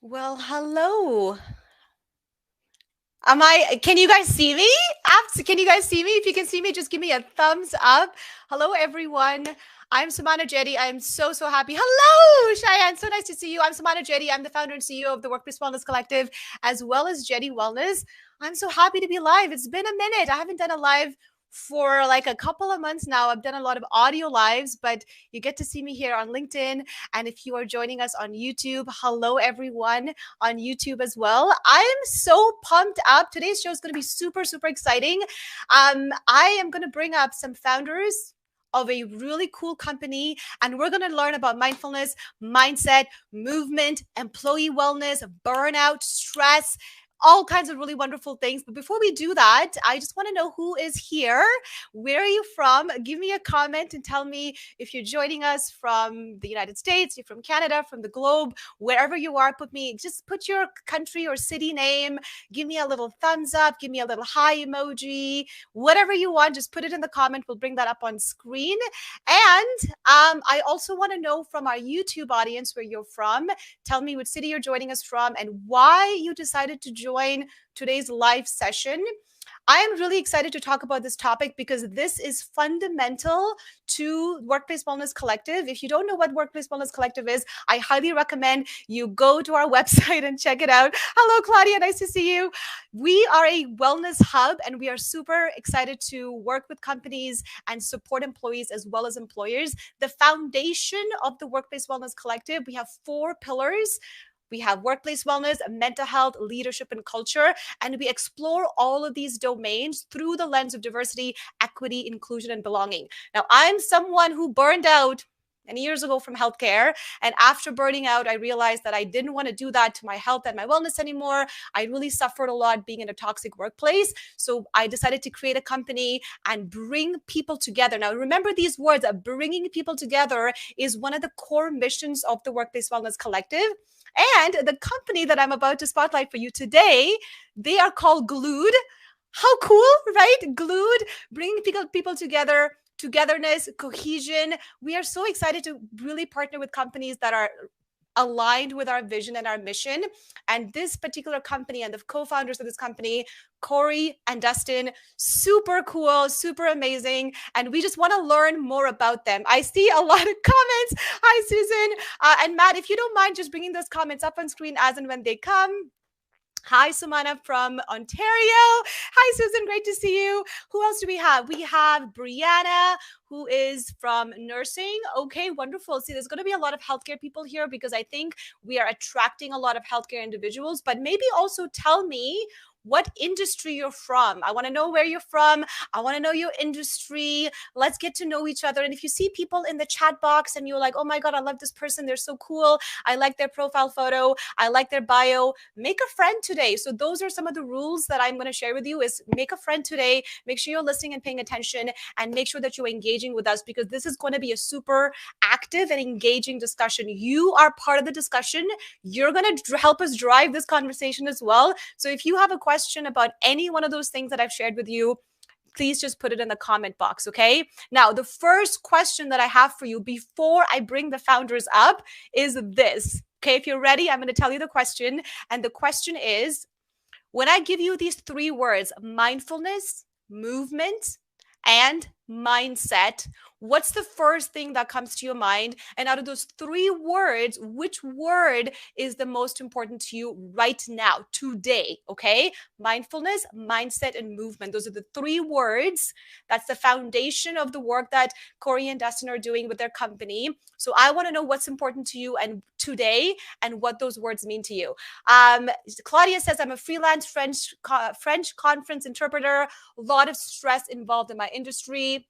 Well, hello. Can you guys see me? Can you guys see me? If you can see me, just give me a thumbs up. Hello, everyone. I'm Samana Jetty. I'm so happy. Hello, Cheyenne. So nice to see you. I'm Samana Jetty. I'm the founder and CEO of the Workplace Wellness Collective, as well as Jetty Wellness. I'm so happy to be live. It's been a minute. I haven't done a live for like a couple of months now. I've done a lot of audio lives, but you get to see me here on LinkedIn. And if you are joining us on YouTube, hello, everyone on YouTube as well. I'm so pumped up. Today's show is going to be super exciting. I am going to bring up some founders of a really cool company, and we're going to learn about mindfulness, mindset, movement, employee wellness, burnout, stress, all kinds of really wonderful things. But before we do that, I just want to know who is here. Where are you from? Give me a comment and tell me if you're joining us from the United States, you're from Canada, from the globe, wherever you are. Just put your country or city name. Give me a little thumbs up. Give me a little hi emoji. Whatever you want, just put it in the comment. We'll bring that up on screen. And I also want to know from our YouTube audience where you're from. Tell me what city you're joining us from and why you decided to join today's live session. I am really excited to talk about this topic because this is fundamental to Workplace Wellness Collective. If you don't know what Workplace Wellness Collective is, I highly recommend you go to our website and check it out. Hello, Claudia. Nice to see you. We are a wellness hub, and we are super excited to work with companies and support employees as well as employers. The foundation of the Workplace Wellness Collective, we have 4 pillars. We have workplace wellness, mental health, leadership, and culture. And we explore all of these domains through the lens of diversity, equity, inclusion, and belonging. Now, I'm someone who burned out many years ago from healthcare. And after burning out, I realized that I didn't want to do that to my health and my wellness anymore. I really suffered a lot being in a toxic workplace. So I decided to create a company and bring people together. Now, remember these words, bringing people together is one of the core missions of the Workplace Wellness Collective. And the company that I'm about to spotlight for you today, they are called Glued. How cool, right? Glued, bringing people together, togetherness, cohesion. We are so excited to really partner with companies that are aligned with our vision and our mission. And this particular company and the co-founders of this company, Corey and Dustin, super cool, super amazing. And we just want to learn more about them. I see a lot of comments. Hi, Susan. And Matt, if you don't mind just bringing those comments up on screen as and when they come. Hi, Sumana from Ontario. Hi, Susan. Great to see you. Who else do we have? We have Brianna, who is from nursing. Okay, wonderful. See, there's going to be a lot of healthcare people here because I think we are attracting a lot of healthcare individuals. But maybe also tell me what industry you're from. I want to know where you're from. I want to know your industry. Let's get to know each other. And if you see people in the chat box and you're like, oh my God, I love this person. They're so cool. I like their profile photo. I like their bio. Make a friend today. So those are some of the rules that I'm going to share with you is make a friend today. Make sure you're listening and paying attention and make sure that you're engaging with us because this is going to be a super active and engaging discussion. You are part of the discussion. You're going to help us drive this conversation as well. So if you have a question about any one of those things that I've shared with you, please just put it in the comment box, okay? Now, the first question that I have for you before I bring the founders up is this, okay? If you're ready, I'm going to tell you the question. And the question is, when I give you these 3 words, mindfulness, movement, and mindset, what's the first thing that comes to your mind? And out of those 3 words, which word is the most important to you right now, today? Okay. Mindfulness, mindset, and movement. Those are the 3 words. That's the foundation of the work that Corey and Dustin are doing with their company. So I want to know what's important to you and today and what those words mean to you. Claudia says, I'm a freelance French conference interpreter. A lot of stress involved in my industry.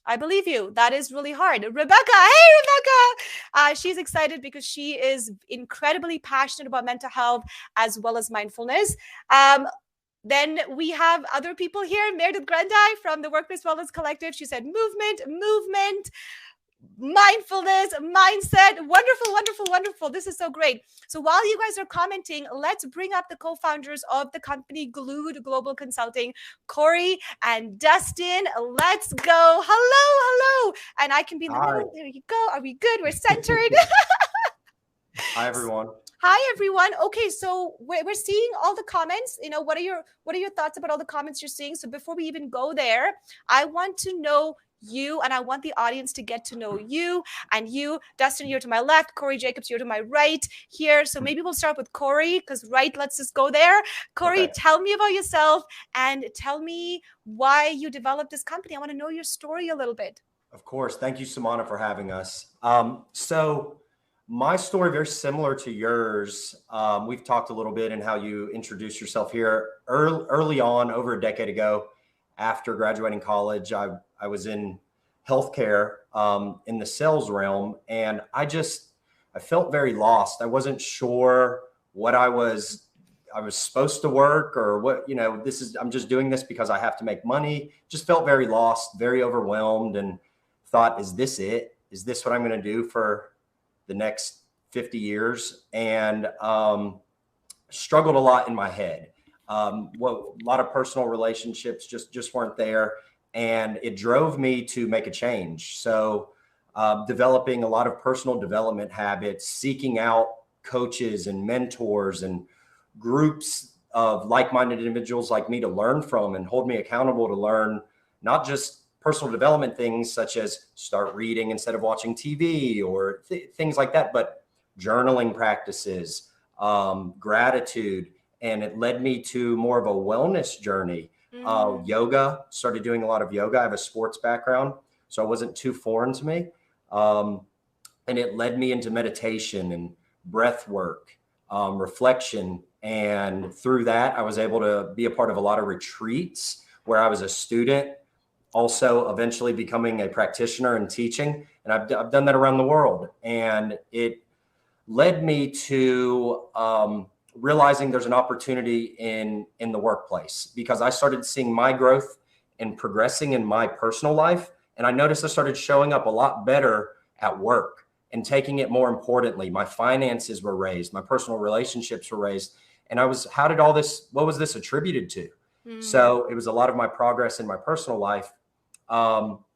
I believe you. That is really hard. Rebecca, hey, Rebecca. She's excited because she is incredibly passionate about mental health as well as mindfulness. Then we have other people here. Meredith Grandai from the Workplace Wellness Collective. She said movement, mindfulness, mindset. Wonderful. This is so great. So while you guys are commenting, let's bring up the co-founders of the company Glued Global Consulting, Corey and Dustin. Let's go. Hello. And I can be in the middle. There you go. Are we good? We're centered. Hi, everyone. Hi everyone. Okay, so we're seeing all the comments. What are your thoughts about all the comments you're seeing? So before we even go there, I want to know you, and I want the audience to get to know you. And you, Dustin, you're to my left. Corey Jacobs, you're to my right here. So maybe we'll start with Corey, because let's just go there. Corey, tell me about yourself and tell me why you developed this company. I want to know your story a little bit. Of course. Thank you, Samana, for having us. So my story, very similar to yours. We've talked a little bit in how you introduced yourself here early on, over a decade ago. After graduating college, I was in healthcare in the sales realm, and I felt very lost. I wasn't sure what I was supposed to work, or what, I'm just doing this because I have to make money. Just felt very lost, very overwhelmed, and thought, is this it? Is this what I'm going to do for the next 50 years? And struggled a lot in my head. A lot of personal relationships just weren't there. And it drove me to make a change. So developing a lot of personal development habits, seeking out coaches and mentors and groups of like-minded individuals like me to learn from and hold me accountable to learn not just personal development things such as start reading instead of watching TV or things like that, but journaling practices, gratitude. And it led me to more of a wellness journey. Yoga, started doing a lot of yoga. I have a sports background, so it wasn't too foreign to me. And it led me into meditation and breath work, reflection. And through that, I was able to be a part of a lot of retreats where I was a student, also eventually becoming a practitioner and teaching. And I've done that around the world. And it led me to realizing there's an opportunity in the workplace, because I started seeing my growth and progressing in my personal life. And I noticed I started showing up a lot better at work and taking it more importantly. My finances were raised, my personal relationships were raised. And what was this attributed to? So it was a lot of my progress in my personal life.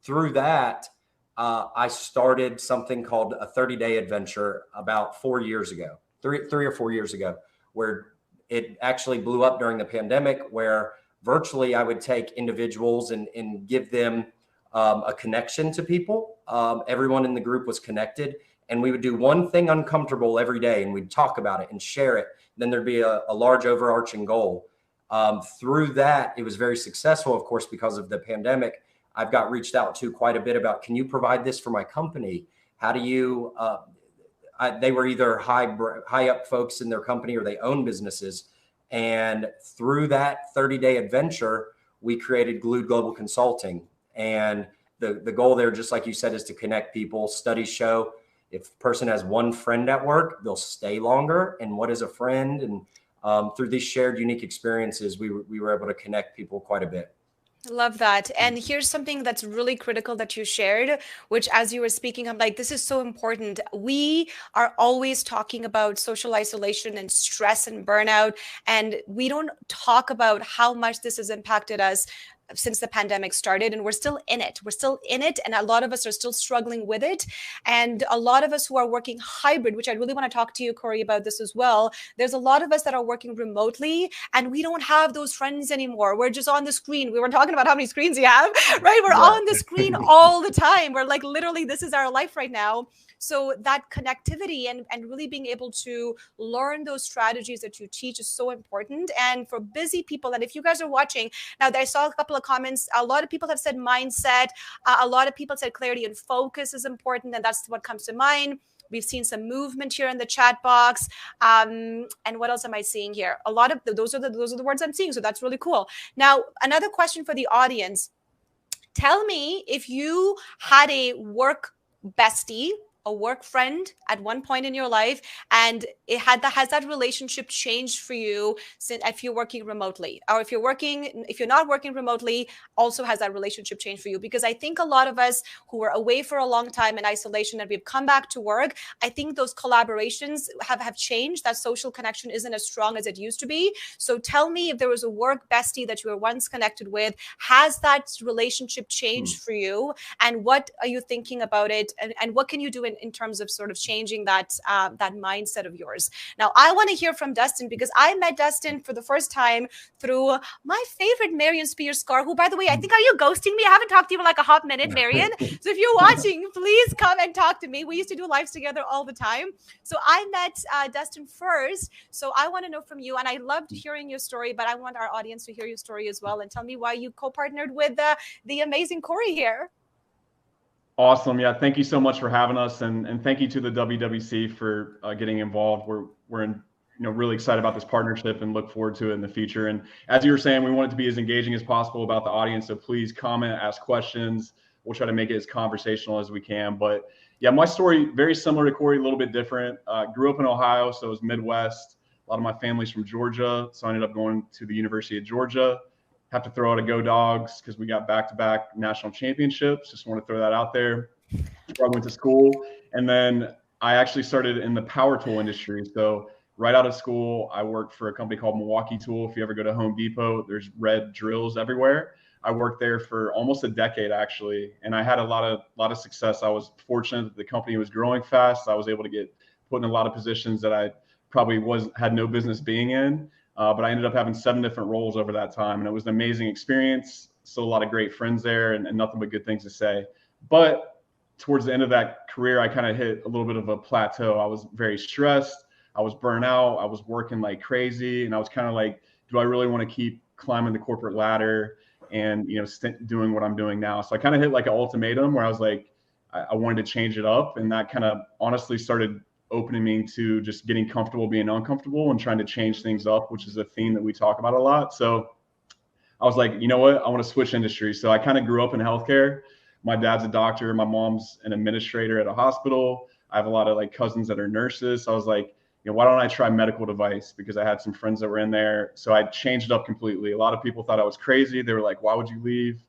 Through that, I started something called a 30-day adventure about 4 years ago, three or 4 years ago, where it actually blew up during the pandemic, where virtually I would take individuals and give them a connection to people. Everyone in the group was connected, and we would do one thing uncomfortable every day, and we'd talk about it and share it. Then there'd be a large overarching goal. Through that, it was very successful, of course, because of the pandemic. I've got reached out to quite a bit about, can you provide this for my company? How do you, they were either high up folks in their company or they own businesses. And through that 30-day adventure, we created Glued Global Consulting. And the goal there, just like you said, is to connect people. Studies show if a person has one friend at work, they'll stay longer. And what is a friend? And through these shared unique experiences, we were able to connect people quite a bit. Love that. And here's something that's really critical that you shared, which as you were speaking, I'm like, this is so important. We are always talking about social isolation and stress and burnout, and we don't talk about how much this has impacted us since the pandemic started, and we're still in it. We're still in it, and a lot of us are still struggling with it. And a lot of us who are working hybrid, which I really want to talk to you, Corey, about this as well. There's a lot of us that are working remotely, and we don't have those friends anymore. We're just on the screen. We were talking about how many screens you have, right? We're on the screen all the time. We're like, literally, this is our life right now. So that connectivity and really being able to learn those strategies that you teach is so important. And for busy people, and if you guys are watching, now I saw a couple of comments. A lot of people have said mindset. A lot of people said clarity and focus is important, and that's what comes to mind. We've seen some movement here in the chat box. And what else am I seeing here? A lot of those are the words I'm seeing. So that's really cool. Now, another question for the audience. Tell me if you had a work bestie, a work friend at one point in your life, and has that relationship changed for you since if you're working remotely, or if you're not working remotely, also has that relationship changed for you? Because I think a lot of us who were away for a long time in isolation and we've come back to work, I think those collaborations have changed. That social connection isn't as strong as it used to be. So tell me, if there was a work bestie that you were once connected with, has that relationship changed for you, and what are you thinking about it, and what can you do in in terms of sort of changing that that mindset of yours. Now, I want to hear from Dustin, because I met Dustin for the first time through my favorite Marion Spears Scar, who, by the way, I think, are you ghosting me? I haven't talked to you in like a hot minute, Marion. So if you're watching, please come and talk to me. We used to do lives together all the time. So I met Dustin first. So I want to know from you, and I loved hearing your story, but I want our audience to hear your story as well, and tell me why you co-partnered with the amazing Corey here. Awesome. Yeah. Thank you so much for having us. And thank you to the WWC for getting involved. We're really excited about this partnership and look forward to it in the future. And as you were saying, we want it to be as engaging as possible about the audience. So please comment, ask questions. We'll try to make it as conversational as we can. But yeah, my story, very similar to Corey, a little bit different. Grew up in Ohio, so it was Midwest. A lot of my family's from Georgia. So I ended up going to the University of Georgia. Have to throw out a Go Dogs because we got back-to-back national championships. Just want to throw that out there. Where I went to school. And then I actually started in the power tool industry. So right out of school, I worked for a company called Milwaukee Tool. If you ever go to Home Depot, there's red drills everywhere. I worked there for almost a decade, actually. And I had a lot of success. I was fortunate that the company was growing fast. I was able to get put in a lot of positions that I probably had no business being in. But I ended up having 7 different roles over that time. And it was an amazing experience. Still a lot of great friends there, and nothing but good things to say. But towards the end of that career, I kind of hit a little bit of a plateau. I was very stressed. I was burnt out. I was working like crazy. And I was kind of like, do I really want to keep climbing the corporate ladder and, doing what I'm doing now? So I kind of hit like an ultimatum where I was like, I wanted to change it up. And that kind of honestly started opening me to just getting comfortable being uncomfortable and trying to change things up, which is a theme that we talk about a lot. So I was like, you know what? I want to switch industries. So I kind of grew up in healthcare. My dad's a doctor. My mom's an administrator at a hospital. I have a lot of like cousins that are nurses. So I was like, why don't I try medical device? Because I had some friends that were in there. So I changed it up completely. A lot of people thought I was crazy. They were like, why would you leave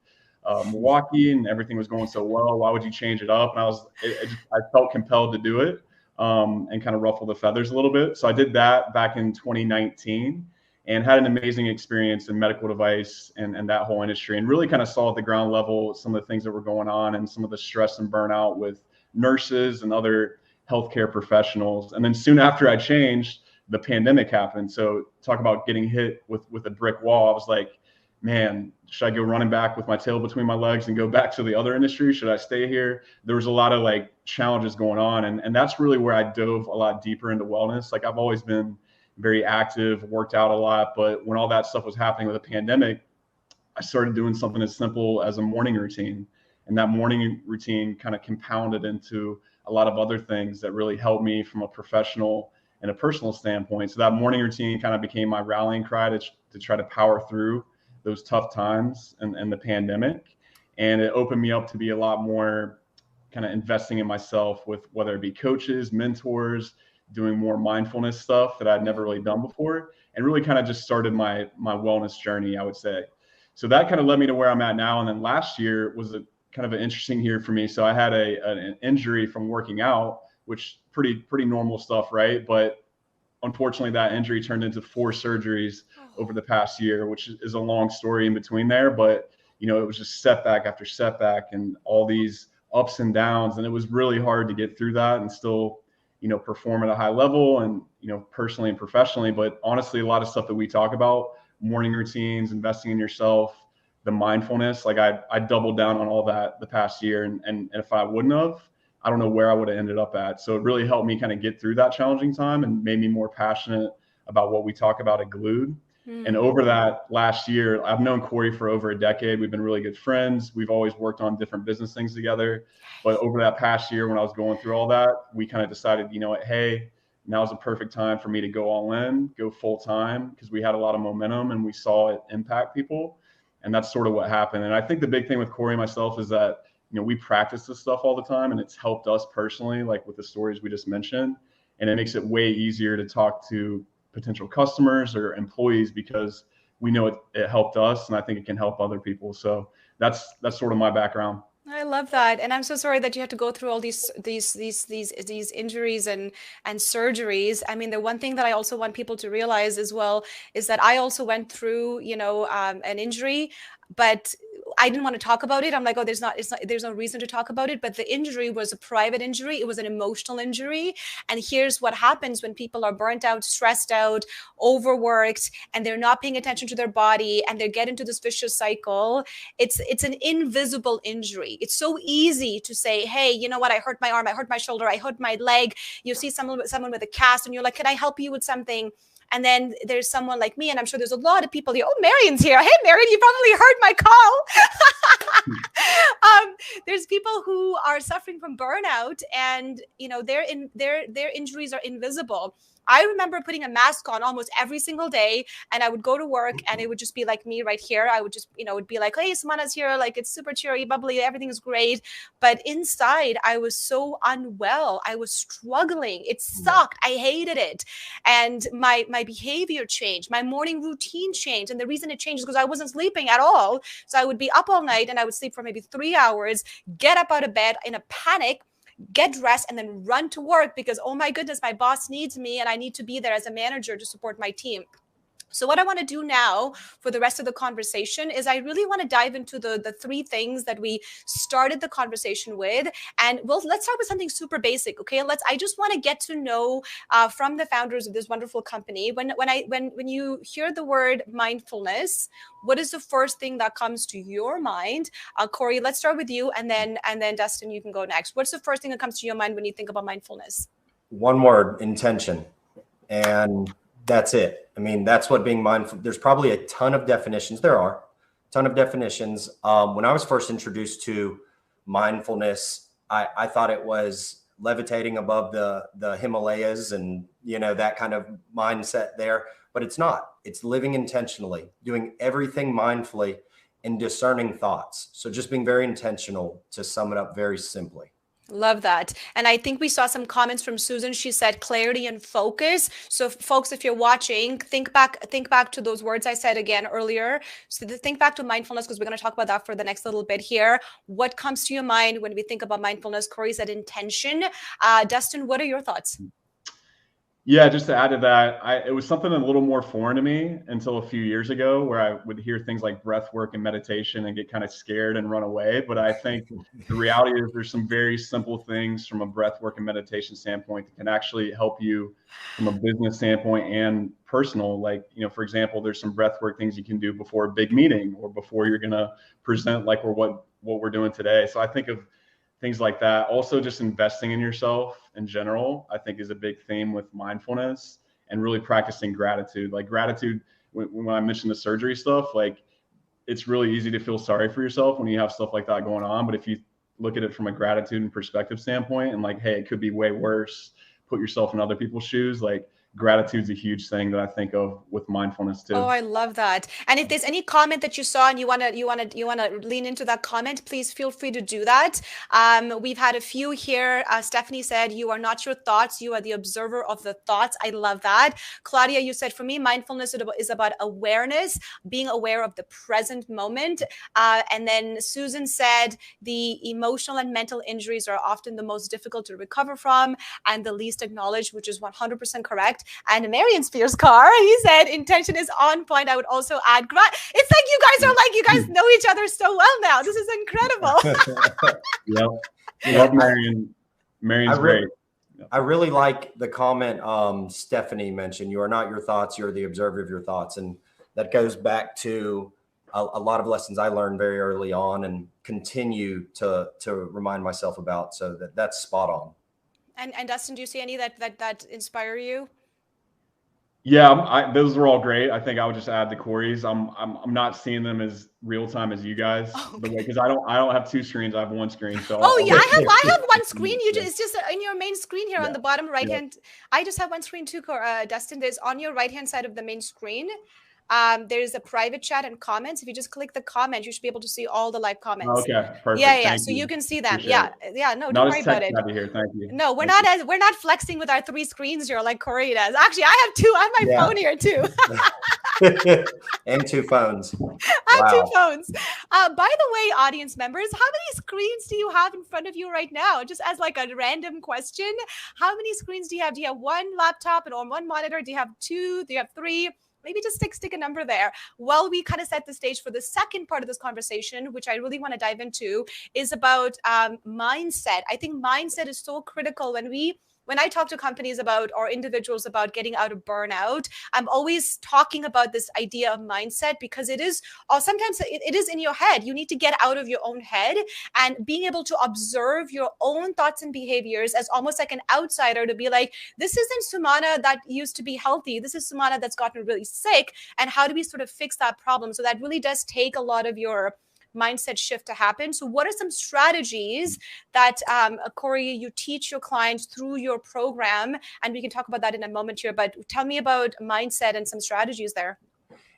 Milwaukee and everything was going so well? Why would you change it up? And I felt compelled to do it. And kind of ruffle the feathers a little bit. So I did that back in 2019 and had an amazing experience in medical device and that whole industry, and really kind of saw at the ground level some of the things that were going on and some of the stress and burnout with nurses and other healthcare professionals. And then soon after I changed, the pandemic happened. So talk about getting hit with a brick wall. I was like, man, should I go running back with my tail between my legs and go back to the other industry? Should I stay here? There was a lot of like challenges going on. And that's really where I dove a lot deeper into wellness. Like I've always been very active, worked out a lot. But when all that stuff was happening with the pandemic, I started doing something as simple as a morning routine. And that morning routine kind of compounded into a lot of other things that really helped me from a professional and a personal standpoint. So that morning routine kind of became my rallying cry to try to power through those tough times and the pandemic. And it opened me up to be a lot more kind of investing in myself with whether it be coaches, mentors, doing more mindfulness stuff that I'd never really done before, and really kind of just started my wellness journey, I would say. So that kind of led me to where I'm at now. And then last year was a kind of an interesting year for me. So I had an injury from working out, which pretty normal stuff, right? But unfortunately, that injury turned into 4 surgeries over the past year, which is a long story in between there. But, it was just setback after setback and all these ups and downs. And it was really hard to get through that and still, perform at a high level and, personally and professionally. But honestly, a lot of stuff that we talk about, morning routines, investing in yourself, the mindfulness, like I doubled down on all that the past year. And if I wouldn't have, I don't know where I would have ended up at. So it really helped me kind of get through that challenging time and made me more passionate about what we talk about at Glued. And over that last year, I've known Corey for over a decade. We've been really good friends. We've always worked on different business things together. But over that past year, when I was going through all that, we kind of decided, what, hey, now's the perfect time for me to go all in, go full time, because we had a lot of momentum and we saw it impact people. And that's sort of what happened. And I think the big thing with Corey and myself is that we practice this stuff all the time, and it's helped us personally, like with the stories we just mentioned. And it makes it way easier to talk to potential customers or employees because we know it helped us, and I think it can help other people. So that's sort of my background. I love that, and I'm so sorry that you had to go through all these injuries and surgeries. I mean, the one thing that I also want people to realize as well is that I also went through, an injury, but I didn't want to talk about it. I'm like, oh, there's no reason to talk about it. But the injury was a private injury. It was an emotional injury. And here's what happens when people are burnt out, stressed out, overworked, and they're not paying attention to their body, and they get into this vicious cycle. It's an invisible injury. It's so easy to say, hey, you know what? I hurt my arm, I hurt my shoulder, I hurt my leg. You see someone with a cast, and you're like, can I help you with something? And then there's someone like me, and I'm sure there's a lot of people here. Oh, Marion's here. Hey, Marion, you probably heard my call. There's people who are suffering from burnout, and their injuries are invisible. I remember putting a mask on almost every single day, and I would go to work, and it would just be like me right here. I would just, would be like, hey, Samana's here. Like, it's super cheery, bubbly. Everything's great. But inside, I was so unwell. I was struggling. It sucked. I hated it. And my behavior changed. My morning routine changed. And the reason it changed is because I wasn't sleeping at all. So I would be up all night, and I would sleep for maybe 3 hours, get up out of bed in a panic, get dressed, and then run to work because, oh my goodness, my boss needs me and I need to be there as a manager to support my team. So what I want to do now for the rest of the conversation is I really want to dive into the three things that we started the conversation with. And let's start with something super basic. Okay. I just want to get to know from the founders of this wonderful company. When you hear the word mindfulness, what is the first thing that comes to your mind? Corey, let's start with you. And then Dustin, you can go next. What's the first thing that comes to your mind when you think about mindfulness? One word: intention. And that's it. I mean, that's what being mindful. There's probably a ton of definitions. There are a ton of definitions. When I was first introduced to mindfulness, I thought it was levitating above the Himalayas and, that kind of mindset there, but it's not. It's living intentionally, doing everything mindfully, and discerning thoughts. So just being very intentional, to sum it up very simply. Love that. And I think we saw some comments from Susan. She said clarity and focus. So folks, if you're watching, think back to those words I said again earlier. So think back to mindfulness, because we're going to talk about that for the next little bit here. What comes to your mind when we think about mindfulness? Corey said intention. Dustin, what are your thoughts? Yeah, just to add to that, it was something a little more foreign to me until a few years ago, where I would hear things like breath work and meditation and get kind of scared and run away. But I think the reality is there's some very simple things from a breath work and meditation standpoint that can actually help you from a business standpoint and personal. Like, for example, there's some breath work things you can do before a big meeting or before you're going to present, like what we're doing today. So I think of things like that. Also, just investing in yourself in general, I think, is a big theme with mindfulness, and really practicing gratitude. Like gratitude, when I mentioned the surgery stuff, like it's really easy to feel sorry for yourself when you have stuff like that going on. But if you look at it from a gratitude and perspective standpoint, and like, hey, it could be way worse, put yourself in other people's shoes, like gratitude's a huge thing that I think of with mindfulness too. Oh, I love that. And if there's any comment that you saw and you want to lean into that comment, please feel free to do that. We've had a few here. Stephanie said, you are not your thoughts. You are the observer of the thoughts. I love that. Claudia, you said, for me, mindfulness is about awareness, being aware of the present moment. And then Susan said, the emotional and mental injuries are often the most difficult to recover from and the least acknowledged, which is 100% correct. And Marion Spears Carr, he said, intention is on point. I would also add, it's like you guys know each other so well now. This is incredible. Yep. Love Marion. Marion's great. I really like the comment Stephanie mentioned. You are not your thoughts. You're the observer of your thoughts. And that goes back to a lot of lessons I learned very early on and continue to remind myself about. So that's spot on. And Dustin, do you see any that inspire you? Yeah, those are all great. I think I would just add the Corey's. I'm not seeing them as real time as you guys, because I don't have two screens. I have one screen. So I have one screen. It's just in your main screen here on the bottom right hand. I just have one screen too, Dustin. There's on your right hand side of the main screen. There's a private chat and comments. If you just click the comment, you should be able to see all the live comments. Okay, perfect. Yeah. So you can see them. Appreciate yeah. No, don't worry about it. Here. Thank you. No, we're not flexing with our three screens here like Corey does. Actually, I have two. I have my phone here too. And two phones. I have two phones. By the way, audience members, how many screens do you have in front of you right now? Just as like a random question, how many screens do you have? Do you have one laptop and on one monitor? Do you have two? Do you have three? Maybe just stick a number there. Well, we kind of set the stage for the second part of this conversation, which I really want to dive into, is about mindset. I think mindset is so critical when I talk to companies about or individuals about getting out of burnout. I'm always talking about this idea of mindset because it is, or sometimes it is in your head. You need to get out of your own head and being able to observe your own thoughts and behaviors as almost like an outsider to be like, this isn't Sumana that used to be healthy. This is Sumana that's gotten really sick. And how do we sort of fix that problem? So that really does take a lot of your mindset shift to happen. So what are some strategies that Corey, you teach your clients through your program? And we can talk about that in a moment here, but tell me about mindset and some strategies there.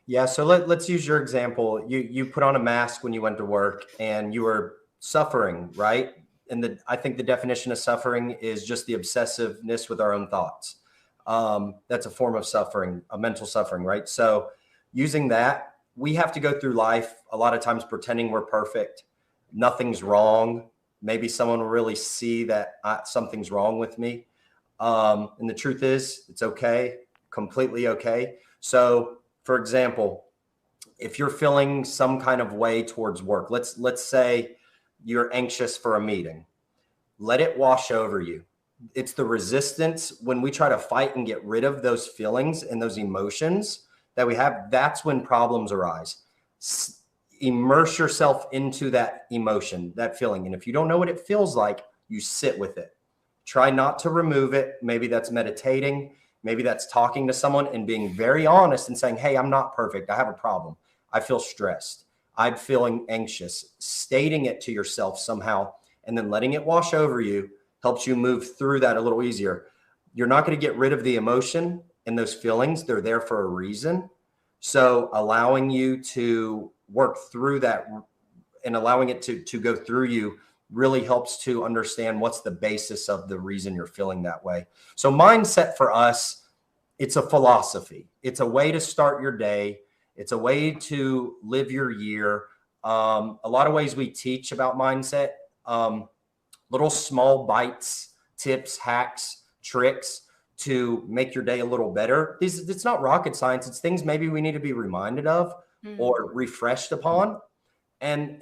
Yeah, so let's use your example. You put on a mask when you went to work and you were suffering, right? And I think the definition of suffering is just the obsessiveness with our own thoughts. That's a form of suffering, a mental suffering, right? So using that, we have to go through life a lot of times pretending we're perfect. Nothing's wrong. Maybe someone will really see that something's wrong with me. And the truth is, it's okay, completely okay. So, for example, if you're feeling some kind of way towards work, let's say you're anxious for a meeting, let it wash over you. It's the resistance when we try to fight and get rid of those feelings and those emotions that we have. That's when problems arise. Immerse yourself into that emotion, that feeling. And if you don't know what it feels like, you sit with it. Try not to remove it. Maybe that's meditating. Maybe that's talking to someone and being very honest and saying, hey, I'm not perfect. I have a problem. I feel stressed. I'm feeling anxious. Stating it to yourself somehow and then letting it wash over you helps you move through that a little easier. You're not going to get rid of the emotion and those feelings. They're there for a reason. So allowing you to work through that and allowing it to go through you really helps to understand what's the basis of the reason you're feeling that way. So mindset for us, it's a philosophy. It's a way to start your day. It's a way to live your year. A lot of ways we teach about mindset, little small bites, tips, hacks, tricks to make your day a little better. It's not rocket science. It's things maybe we need to be reminded of or refreshed upon. And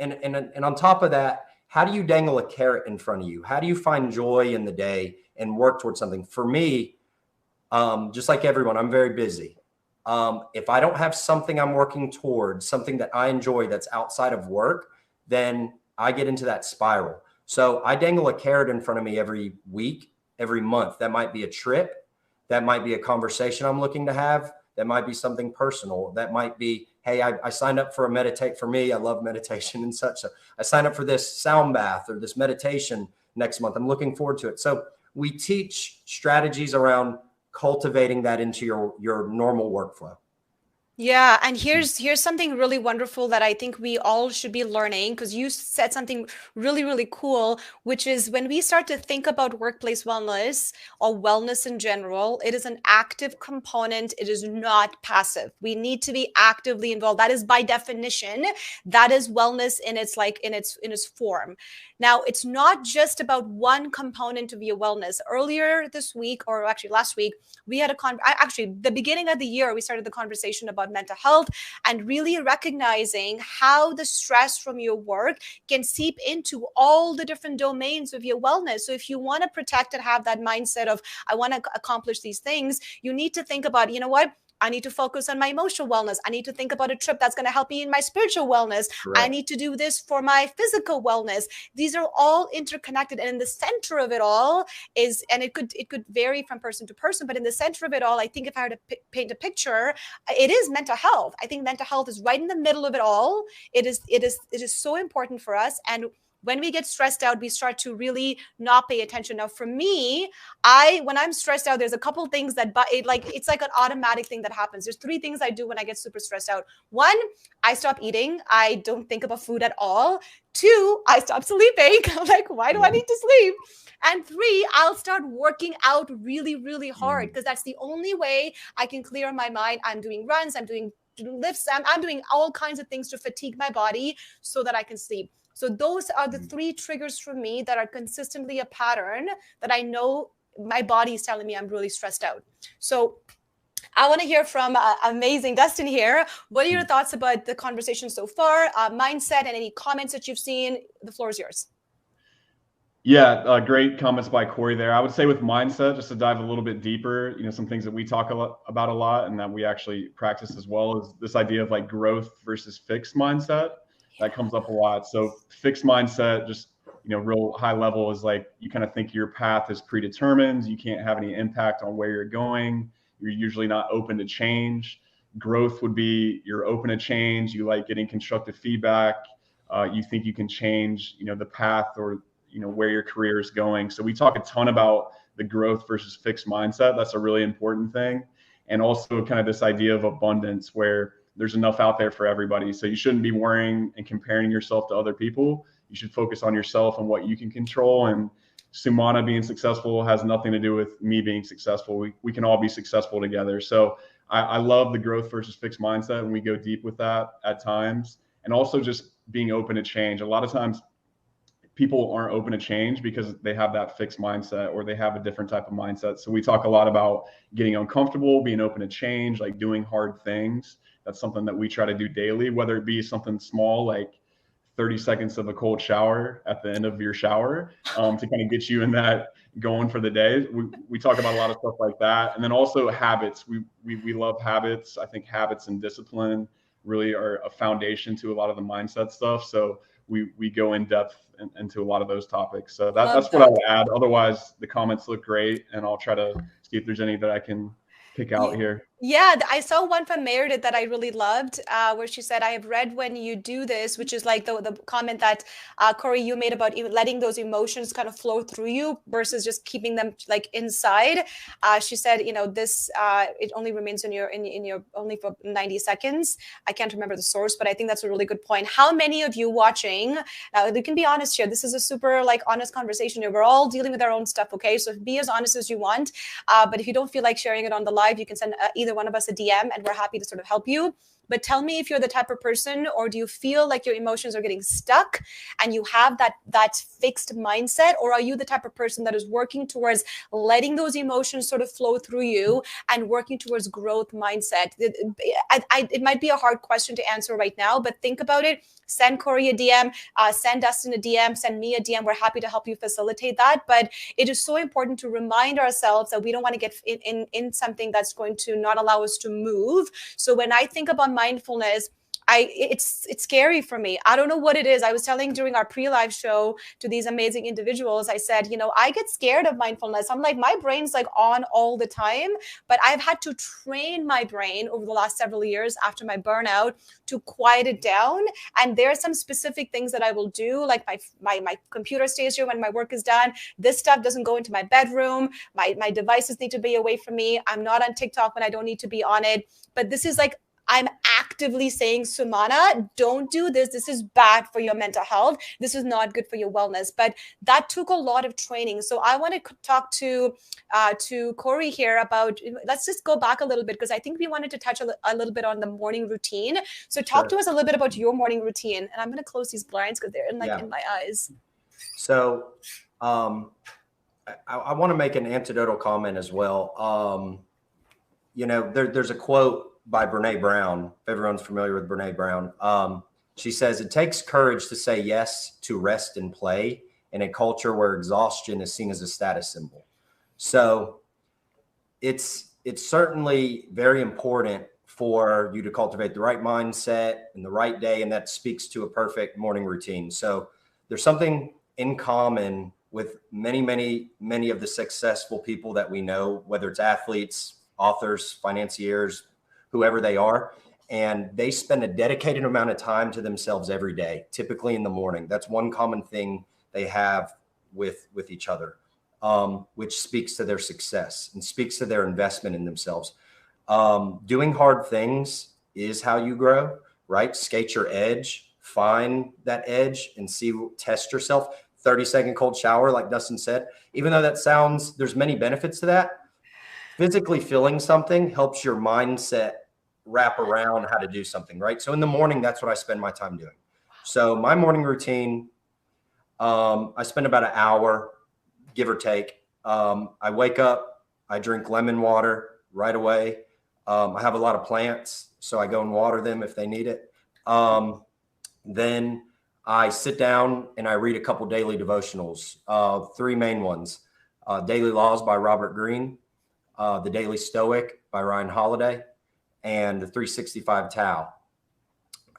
on top of that, how do you dangle a carrot in front of you? How do you find joy in the day and work towards something? For me, just like everyone, I'm very busy. If I don't have something I'm working towards, something that I enjoy that's outside of work, then I get into that spiral. So I dangle a carrot in front of me every week, every month. That might be a trip. That might be a conversation I'm looking to have. That might be something personal. That might be, hey, I signed up for a meditate. For me, I love meditation and such. So I signed up for this sound bath or this meditation next month. I'm looking forward to it. So we teach strategies around cultivating that into your normal workflow. Yeah, and here's something really wonderful that I think we all should be learning, because you said something really, really cool, which is when we start to think about workplace wellness or wellness in general, it is an active component. It is not passive. We need to be actively involved. That is by definition, that is wellness in its form. Now, it's not just about one component of your wellness. Earlier this week, or actually last week, we had actually the beginning of the year, we started the conversation about mental health and really recognizing how the stress from your work can seep into all the different domains of your wellness. So if you want to protect and have that mindset of, I want to accomplish these things, you need to think about, you know what? I need to focus on my emotional wellness. I need to think about a trip that's going to help me in my spiritual wellness. Right. I need to do this for my physical wellness. These are all interconnected. And in the center of it all is, and it could vary from person to person, but in the center of it all, I think if I were to paint a picture, it is mental health. I think mental health is right in the middle of it all. It is so important for us. And when we get stressed out, we start to really not pay attention. Now, for me, when I'm stressed out, there's a couple things that, it's like an automatic thing that happens. There's 3 things I do when I get super stressed out. 1, I stop eating. I don't think about food at all. 2, I stop sleeping. I'm like, why do I need to sleep? And 3, I'll start working out really, really hard, because that's the only way I can clear my mind. I'm doing runs. I'm doing lifts. I'm doing all kinds of things to fatigue my body so that I can sleep. So those are the 3 triggers for me that are consistently a pattern that I know my body is telling me I'm really stressed out. So I want to hear from amazing Dustin here. What are your thoughts about the conversation so far? Mindset and any comments that you've seen? The floor is yours. Yeah, great comments by Corey there. I would say with mindset, just to dive a little bit deeper, some things that we talk about a lot and that we actually practice as well is this idea of like growth versus fixed mindset. That comes up a lot. So fixed mindset, just real high level, is like you kind of think your path is predetermined. You can't have any impact on where you're going. You're usually not open to change. Growth would be you're open to change. You like getting constructive feedback. You think you can change, the path or where your career is going. So we talk a ton about the growth versus fixed mindset. That's a really important thing. And also kind of this idea of abundance where there's enough out there for everybody. So you shouldn't be worrying and comparing yourself to other people. You should focus on yourself and what you can control. And Sumana being successful has nothing to do with me being successful. We can all be successful together. So I love the growth versus fixed mindset, and we go deep with that at times. And also just being open to change. A lot of times people aren't open to change because they have that fixed mindset or they have a different type of mindset. So we talk a lot about getting uncomfortable, being open to change, like doing hard things. That's something that we try to do daily, whether it be something small like 30 seconds of a cold shower at the end of your shower to kind of get you in that going for the day. We talk about a lot of stuff like that. And then also habits. We love habits. I think habits and discipline really are a foundation to a lot of the mindset stuff. So we go in depth into a lot of those topics. So that's what I would add. Otherwise, the comments look great, and I'll try to see if there's any that I can pick out here. Yeah, I saw one from Meredith that I really loved, where she said, I have read when you do this, which is like the comment that Corey, you made about even letting those emotions kind of flow through you versus just keeping them like inside. She said, this, it only remains in your only for 90 seconds. I can't remember the source, but I think that's a really good point. How many of you watching, you can be honest here. This is a super like honest conversation here. We're all dealing with our own stuff. Okay. So be as honest as you want. But if you don't feel like sharing it on the live, you can send either one of us a DM and we're happy to sort of help you. But tell me if you're the type of person, or do you feel like your emotions are getting stuck and you have that fixed mindset, or are you the type of person that is working towards letting those emotions sort of flow through you and working towards growth mindset? It might be a hard question to answer right now, but think about it. Send Corey a DM, send Dustin a DM, send me a DM. We're happy to help you facilitate that. But it is so important to remind ourselves that we don't want to get in something that's going to not allow us to move. So when I think about mindfulness, it's scary for me. I don't know what it is. I was telling during our pre-live show to these amazing individuals, I said, I get scared of mindfulness. I'm like, my brain's like on all the time, but I've had to train my brain over the last several years after my burnout to quiet it down. And there are some specific things that I will do, like my computer stays here when my work is done. This stuff doesn't go into my bedroom. My devices need to be away from me. I'm not on TikTok when I don't need to be on it. But this is like, I'm actively saying, Sumana, don't do this. This is bad for your mental health. This is not good for your wellness. But that took a lot of training. So I want to talk to Corey here about, let's just go back a little bit, because I think we wanted to touch a little bit on the morning routine. So talk to us a little bit about your morning routine. And I'm going to close these blinds because they're in my eyes. So I want to make an anecdotal comment as well. There's a quote by Brene Brown, if everyone's familiar with Brene Brown. She says, it takes courage to say yes to rest and play in a culture where exhaustion is seen as a status symbol. So it's certainly very important for you to cultivate the right mindset and the right day, and that speaks to a perfect morning routine. So there's something in common with many of the successful people that we know, whether it's athletes, authors, financiers, whoever they are, and they spend a dedicated amount of time to themselves every day, typically in the morning. That's one common thing they have with each other, which speaks to their success and speaks to their investment in themselves. Doing hard things is how you grow, right? Skate your edge, find that edge and test yourself. 30-second cold shower, like Dustin said, even though there's many benefits to that. Physically feeling something helps your mindset wrap around how to do something, right? So in the morning, that's what I spend my time doing. So my morning routine, I spend about an hour, give or take. I wake up, I drink lemon water right away. I have a lot of plants, so I go and water them if they need it. Then I sit down and I read a couple daily devotionals, three main ones: Daily Laws by Robert Greene, The Daily Stoic by Ryan Holiday, and the 365 Tao.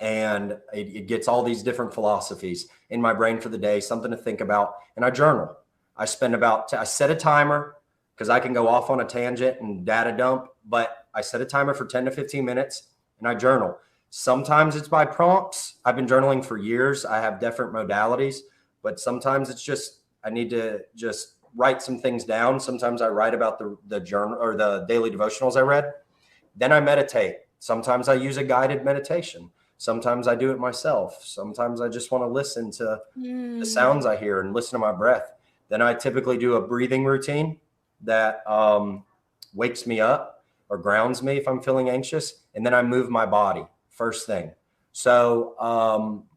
And it gets all these different philosophies in my brain for the day, something to think about. And I journal. I set a timer because I can go off on a tangent and data dump, but I set a timer for 10 to 15 minutes and I journal. Sometimes it's by prompts. I've been journaling for years. I have different modalities, but sometimes it's just, I need to just write some things down. Sometimes I write about the journal or the daily devotionals I read. Then I meditate. Sometimes I use a guided meditation. Sometimes I do it myself. Sometimes I just want to listen to the sounds I hear and listen to my breath. Then I typically do a breathing routine that wakes me up or grounds me if I'm feeling anxious. And then I move my body first thing. So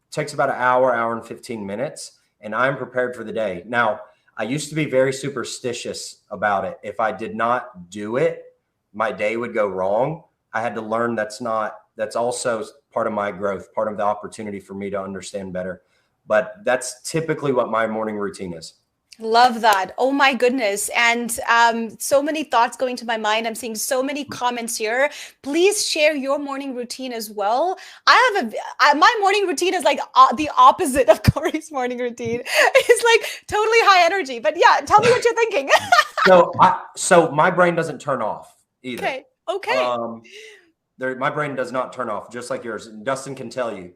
it takes about an hour and 15 minutes, and I'm prepared for the day. Now, I used to be very superstitious about it. If I did not do it, my day would go wrong. I had to learn that's also part of my growth, part of the opportunity for me to understand better. But that's typically what my morning routine is. Love that. Oh my goodness. And so many thoughts going to my mind. I'm seeing so many comments here. Please share your morning routine as well. My morning routine is like the opposite of Corey's morning routine. It's like totally high energy. But yeah, tell me what you're thinking. So my brain doesn't turn off either. Okay. My brain does not turn off, just like yours. Dustin can tell you.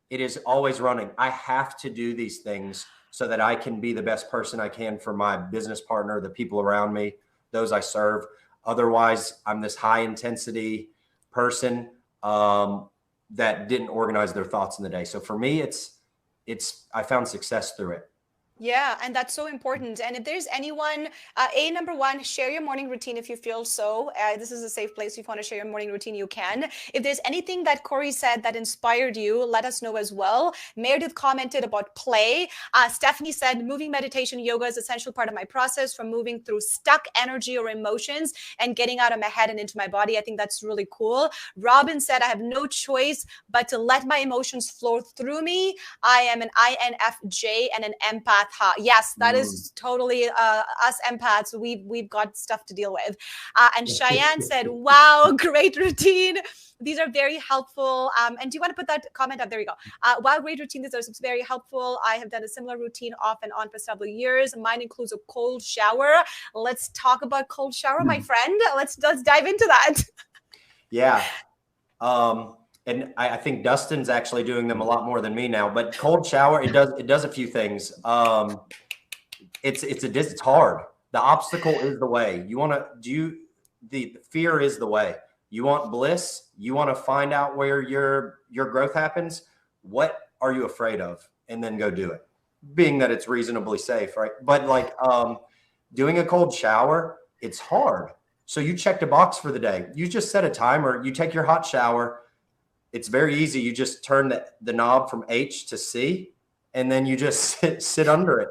It is always running. I have to do these things so that I can be the best person I can for my business partner, the people around me, those I serve. Otherwise, I'm this high intensity person that didn't organize their thoughts in the day. So for me, I found success through it. Yeah, and that's so important. And if there's anyone, number one, share your morning routine if you feel so. This is a safe place. If you want to share your morning routine, you can. If there's anything that Corey said that inspired you, let us know as well. Meredith commented about play. Stephanie said, moving meditation yoga is an essential part of my process from moving through stuck energy or emotions and getting out of my head and into my body. I think that's really cool. Robin said, I have no choice but to let my emotions flow through me. I am an INFJ and an empath. Yes, that is totally us empaths. We've got stuff to deal with. And Cheyenne said, wow, great routine. These are very helpful. And do you want to put that comment up? There you go. Wow, great routine. These are very helpful. I have done a similar routine off and on for several years. Mine includes a cold shower. Let's talk about cold shower, my friend. Let's dive into that. Yeah. And I think Dustin's actually doing them a lot more than me now. But cold shower, it does a few things. It's hard. The obstacle is the way. The fear is the way. You want bliss. You want to find out where your growth happens. What are you afraid of? And then go do it. Being that it's reasonably safe, right? But like doing a cold shower, it's hard. So you checked a box for the day. You just set a timer. You take your hot shower. It's very easy. You just turn the knob from H to C, and then you just sit under it.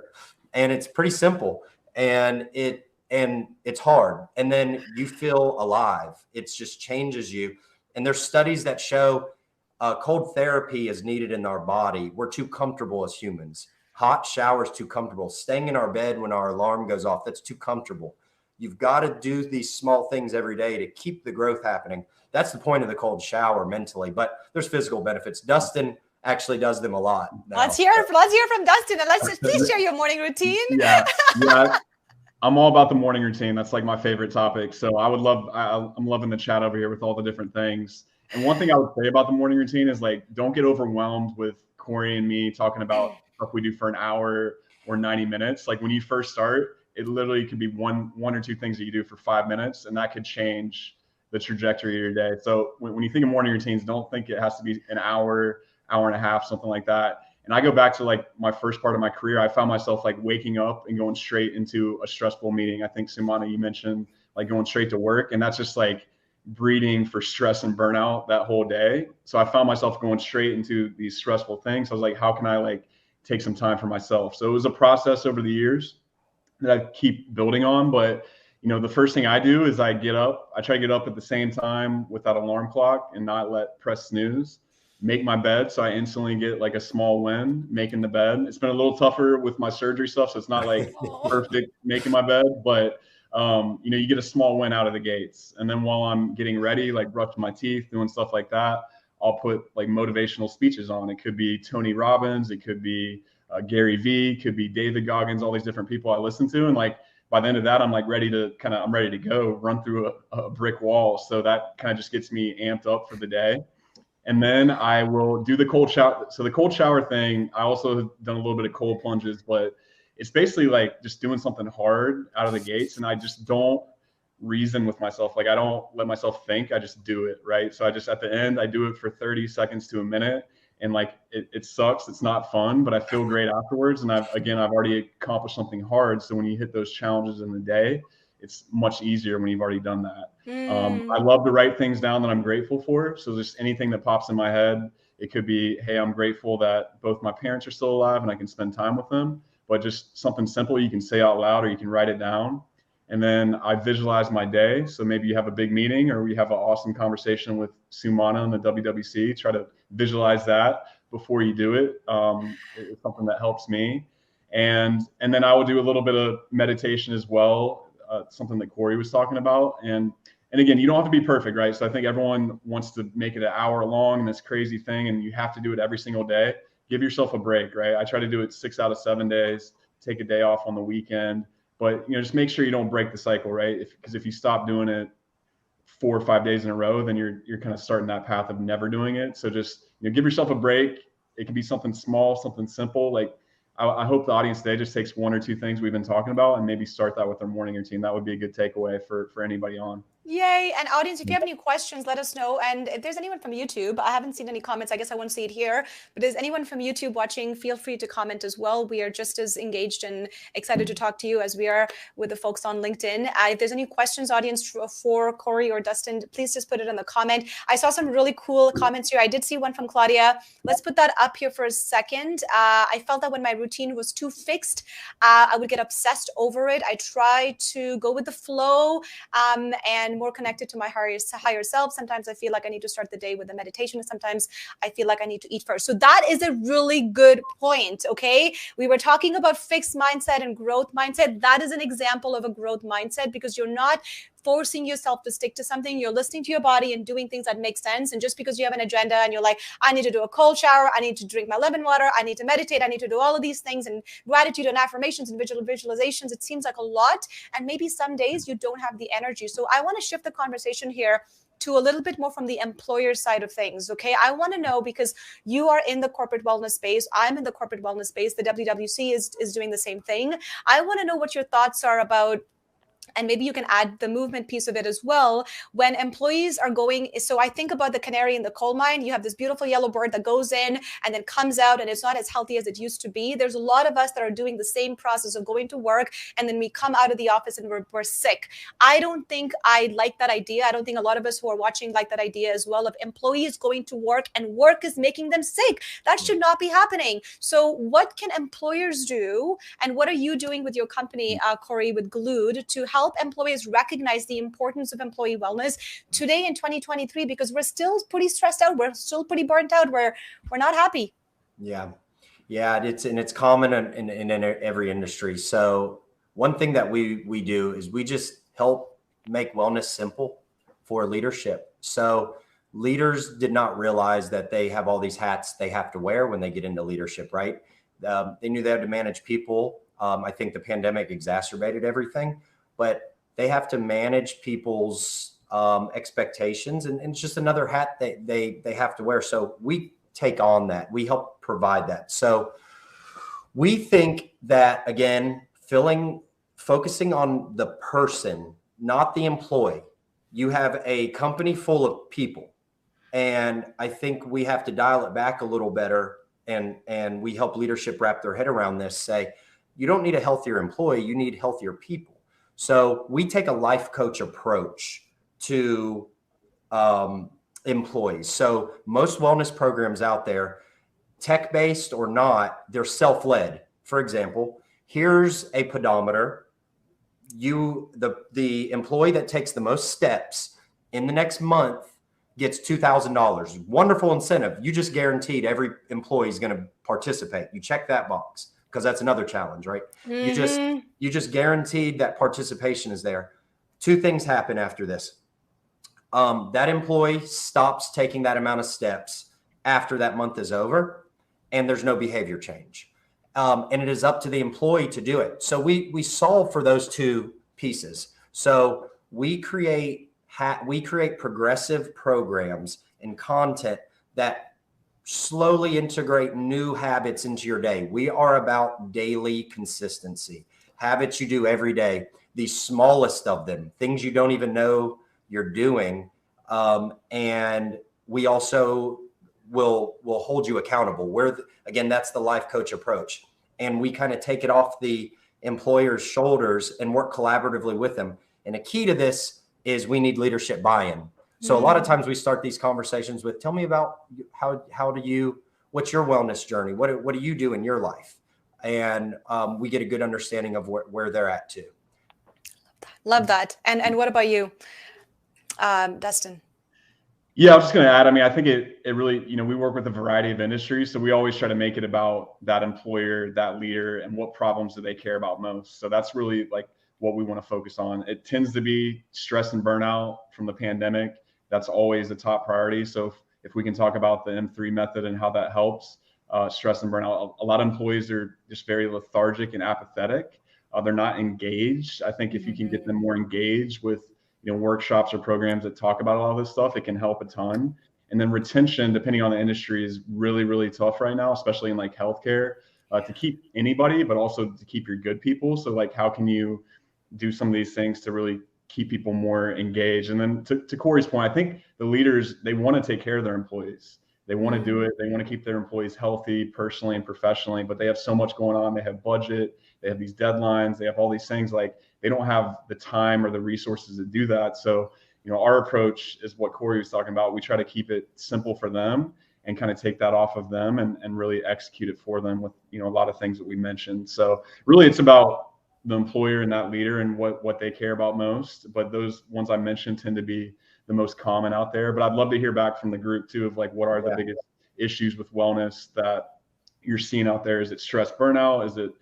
And it's pretty simple. And it's hard. And then you feel alive. It just changes you. And there's studies that show cold therapy is needed in our body. We're too comfortable as humans. Hot showers too comfortable. Staying in our bed when our alarm goes off, that's too comfortable. You've got to do these small things every day to keep the growth happening. That's the point of the cold shower mentally, but there's physical benefits. Dustin actually does them a lot now. Let's hear from Dustin, and please share your morning routine. Yeah. I'm all about the morning routine. That's like my favorite topic. So I'm loving the chat over here with all the different things. And one thing I would say about the morning routine is like, don't get overwhelmed with Corey and me talking about stuff we do for an hour or 90 minutes. Like when you first start, it literally could be one or two things that you do for 5 minutes, and that could change the trajectory of your day. So when you think of morning routines, don't think it has to be an hour and a half, something like that. And I go back to like my first part of my career. I found myself like waking up and going straight into a stressful meeting. I think Sumana, you mentioned like going straight to work, and that's just like breeding for stress and burnout that whole day. So I found myself going straight into these stressful things. I was like, how can I like take some time for myself? So it was a process over the years that I keep building on. But the first thing I do is I try to get up at the same time without alarm clock and not press snooze, make my bed. So I instantly get like a small win making the bed. It's been a little tougher with my surgery stuff. So it's not like perfect making my bed, but you get a small win out of the gates. And then while I'm getting ready, like brushing my teeth, doing stuff like that, I'll put like motivational speeches on. It could be Tony Robbins, it could be Gary Vee, it could be David Goggins, all these different people I listen to. And like, by the end of that, I'm ready to go run through a brick wall. So that kind of just gets me amped up for the day. And then I will do the cold shower. So the cold shower thing, I also have done a little bit of cold plunges, but it's basically like just doing something hard out of the gates. And I just don't reason with myself. Like I don't let myself think, I just do it. Right. So I just, at the end, I do it for 30 seconds to a minute. And like, it sucks. It's not fun, but I feel great afterwards. And I've already accomplished something hard. So when you hit those challenges in the day, it's much easier when you've already done that. I love to write things down that I'm grateful for. So just anything that pops in my head, it could be, hey, I'm grateful that both my parents are still alive and I can spend time with them, but just something simple you can say out loud or you can write it down. And then I visualize my day. So maybe you have a big meeting or we have an awesome conversation with Sumana and the WWC. Try to visualize that before you do it. It's something that helps me. And then I will do a little bit of meditation as well, something that Corey was talking about. And again, you don't have to be perfect, right? So I think everyone wants to make it an hour long and this crazy thing, and you have to do it every single day. Give yourself a break, right? I try to do it 6 out of 7 days, take a day off on the weekend. But just make sure you don't break the cycle, right? Because if you stop doing it 4 or 5 days in a row, then you're kind of starting that path of never doing it. So just give yourself a break. It can be something small, something simple. Like I hope the audience today just takes 1 or 2 things we've been talking about and maybe start that with their morning routine. That would be a good takeaway for anybody on. Yay. And audience, if you have any questions, let us know. And if there's anyone from YouTube, I haven't seen any comments. I guess I won't see it here. But is anyone from YouTube watching? Feel free to comment as well. We are just as engaged and excited to talk to you as we are with the folks on LinkedIn. If there's any questions, audience, for Corey or Dustin, please just put it in the comment. I saw some really cool comments here. I did see one from Claudia. Let's put that up here for a second. I felt that when my routine was too fixed, I would get obsessed over it. I try to go with the flow and more connected to my higher self. Sometimes I feel like I need to start the day with a meditation. Sometimes I feel like I need to eat first. So that is a really good point. Okay. We were talking about fixed mindset and growth mindset. That is an example of a growth mindset because you're not forcing yourself to stick to something. You're listening to your body and doing things that make sense. And just because you have an agenda and you're like, I need to do a cold shower, I need to drink my lemon water, I need to meditate, I need to do all of these things and gratitude and affirmations and visualizations, it seems like a lot. And maybe some days you don't have the energy. So I want to shift the conversation here to a little bit more from the employer side of things. Okay. I want to know, because you are in the corporate wellness space. I'm in the corporate wellness space. The WWC is doing the same thing. I want to know what your thoughts are about, and maybe you can add the movement piece of it as well. When employees are going, so I think about the canary in the coal mine. You have this beautiful yellow bird that goes in and then comes out and it's not as healthy as it used to be. There's a lot of us that are doing the same process of going to work and then we come out of the office and we're sick. I don't think I like that idea. I don't think a lot of us who are watching like that idea as well, of employees going to work and work is making them sick. That should not be happening. So what can employers do? And what are you doing with your company, Corey, with Glued, to help employees recognize the importance of employee wellness today in 2023, because we're still pretty stressed out. We're still pretty burnt out. We're not happy. Yeah. It's common in every industry. So one thing that we do is we just help make wellness simple for leadership. So leaders did not realize that they have all these hats they have to wear when they get into leadership, right? They knew they had to manage people. I think the pandemic exacerbated everything, but they have to manage people's expectations, and it's just another hat they have to wear. So we take on that. We help provide that. So we think that, again, focusing on the person, not the employee. You have a company full of people, and I think we have to dial it back a little better. And we help leadership wrap their head around this. Say, you don't need a healthier employee, you need healthier people. So we take a life coach approach to employees. So most wellness programs out there, tech-based or not, they're self-led. For example, here's a pedometer. the employee that takes the most steps in the next month gets $2,000. Wonderful incentive. You just guaranteed every employee is going to participate. You check that box because that's another challenge, right? Mm-hmm. You just guaranteed that participation is there. Two things happen after this. That employee stops taking that amount of steps after that month is over, and there's no behavior change. And it is up to the employee to do it. So we solve for those two pieces. So we create progressive programs and content that slowly integrate new habits into your day. We are about daily consistency, habits you do every day, the smallest of them, things you don't even know you're doing. And we also will hold you accountable. Again, that's the life coach approach. And we kind of take it off the employer's shoulders and work collaboratively with them. And a key to this is we need leadership buy-in. So a lot of times we start these conversations with, tell me about what's your wellness journey? What do you do in your life? And we get a good understanding of where they're at too. Love that. And what about you, Dustin? Yeah, I'm just going to add, I mean, I think it really, we work with a variety of industries. So we always try to make it about that employer, that leader, and what problems do they care about most. So that's really like what we want to focus on. It tends to be stress and burnout from the pandemic. That's always the top priority. So if we can talk about the M3 method and how that helps stress and burnout, a lot of employees are just very lethargic and apathetic. They're not engaged. I think if you can get them more engaged with workshops or programs that talk about all this stuff, it can help a ton. And then retention, depending on the industry, is really, really tough right now, especially in like healthcare, to keep anybody, but also to keep your good people. So like, how can you do some of these things to really keep people more engaged? And then to Corey's point, I think the leaders, they want to take care of their employees. They want to do it. They want to keep their employees healthy personally and professionally, but they have so much going on. They have budget, they have these deadlines, they have all these things, like they don't have the time or the resources to do that. So, our approach is what Corey was talking about. We try to keep it simple for them and kind of take that off of them and really execute it for them with, a lot of things that we mentioned. So really it's about the employer and that leader and what they care about most. But those ones I mentioned tend to be the most common out there. But I'd love to hear back from the group too, of like, what are the biggest issues with wellness that you're seeing out there? Is it stress, burnout? Is it